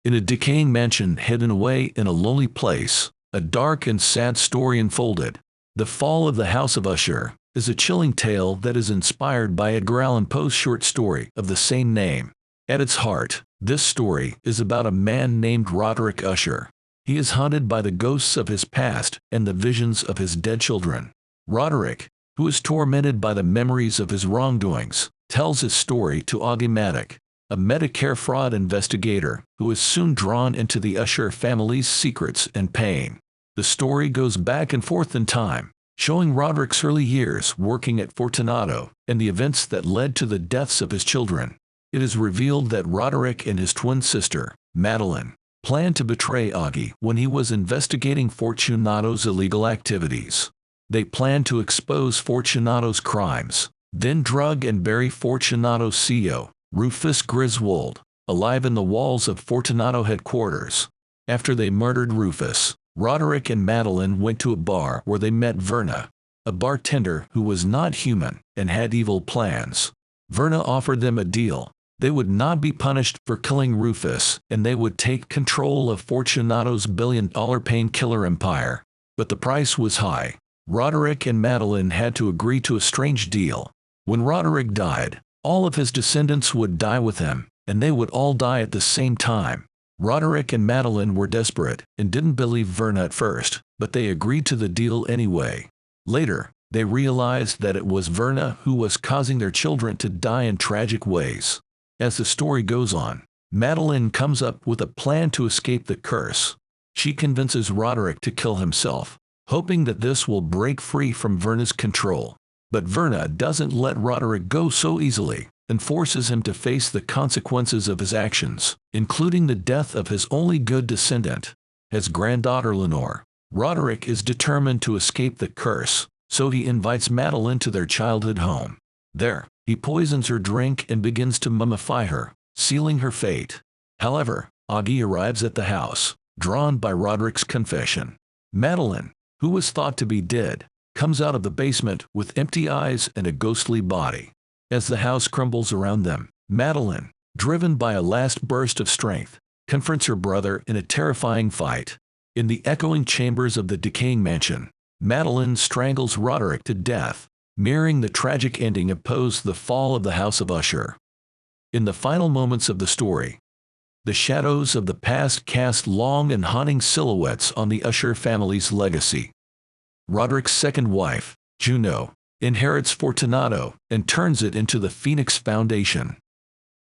In a decaying mansion hidden away in a lonely place, a dark and sad story unfolded. The Fall of the House of Usher is a chilling tale that is inspired by Edgar Allan Poe's short story of the same name. At its heart, this story is about a man named Roderick Usher. He is haunted by the ghosts of his past and the visions of his dead children. Roderick, who is tormented by the memories of his wrongdoings, tells his story to Augie Maddock, a Medicare fraud investigator who is soon drawn into the Usher family's secrets and pain. The story goes back and forth in time, showing Roderick's early years working at Fortunato and the events that led to the deaths of his children. It is revealed that Roderick and his twin sister, Madeline, planned to betray Augie when he was investigating Fortunato's illegal activities. They planned to expose Fortunato's crimes, then drug and bury Fortunato's CEO, Rufus Griswold, alive in the walls of Fortunato headquarters. After they murdered Rufus, Roderick and Madeline went to a bar where they met Verna, a bartender who was not human and had evil plans. Verna offered them a deal. They would not be punished for killing Rufus, and they would take control of Fortunato's billion-dollar painkiller empire. But the price was high. Roderick and Madeline had to agree to a strange deal. When Roderick died, all of his descendants would die with him, and they would all die at the same time. Roderick and Madeline were desperate and didn't believe Verna at first, but they agreed to the deal anyway. Later, they realized that it was Verna who was causing their children to die in tragic ways. As the story goes on, Madeline comes up with a plan to escape the curse. She convinces Roderick to kill himself, hoping that this will break free from Verna's control. But Verna doesn't let Roderick go so easily and forces him to face the consequences of his actions, including the death of his only good descendant, his granddaughter Lenore. Roderick is determined to escape the curse, so he invites Madeline to their childhood home. There, he poisons her drink and begins to mummify her, sealing her fate. However, Augie arrives at the house, drawn by Roderick's confession. Madeline, who was thought to be dead, comes out of the basement with empty eyes and a ghostly body. As the house crumbles around them, Madeline, driven by a last burst of strength, confronts her brother in a terrifying fight. In the echoing chambers of the decaying mansion, Madeline strangles Roderick to death, mirroring the tragic ending of Poe's The Fall of the House of Usher. In the final moments of the story, the shadows of the past cast long and haunting silhouettes on the Usher family's legacy. Roderick's second wife, Juno, inherits Fortunato and turns it into the Phoenix Foundation,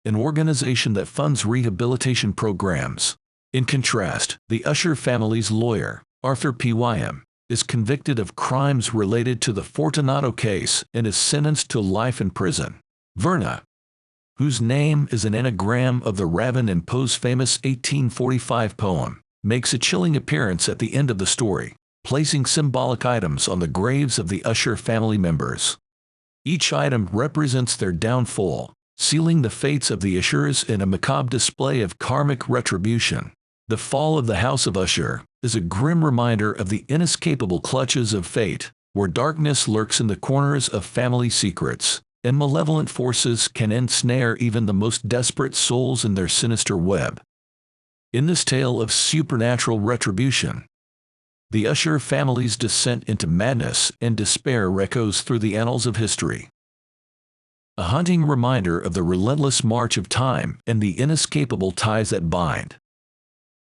an organization that funds rehabilitation programs. In contrast, the Usher family's lawyer, Arthur P.Y.M., is convicted of crimes related to the Fortunato case and is sentenced to life in prison. Verna, whose name is an anagram of the raven in Poe's famous 1845 poem, makes a chilling appearance at the end of the story, placing symbolic items on the graves of the Usher family members. Each item represents their downfall, sealing the fates of the Ushers in a macabre display of karmic retribution. The Fall of the House of Usher is a grim reminder of the inescapable clutches of fate, where darkness lurks in the corners of family secrets, and malevolent forces can ensnare even the most desperate souls in their sinister web. In this tale of supernatural retribution, the Usher family's descent into madness and despair echoes through the annals of history. A haunting reminder of the relentless march of time and the inescapable ties that bind.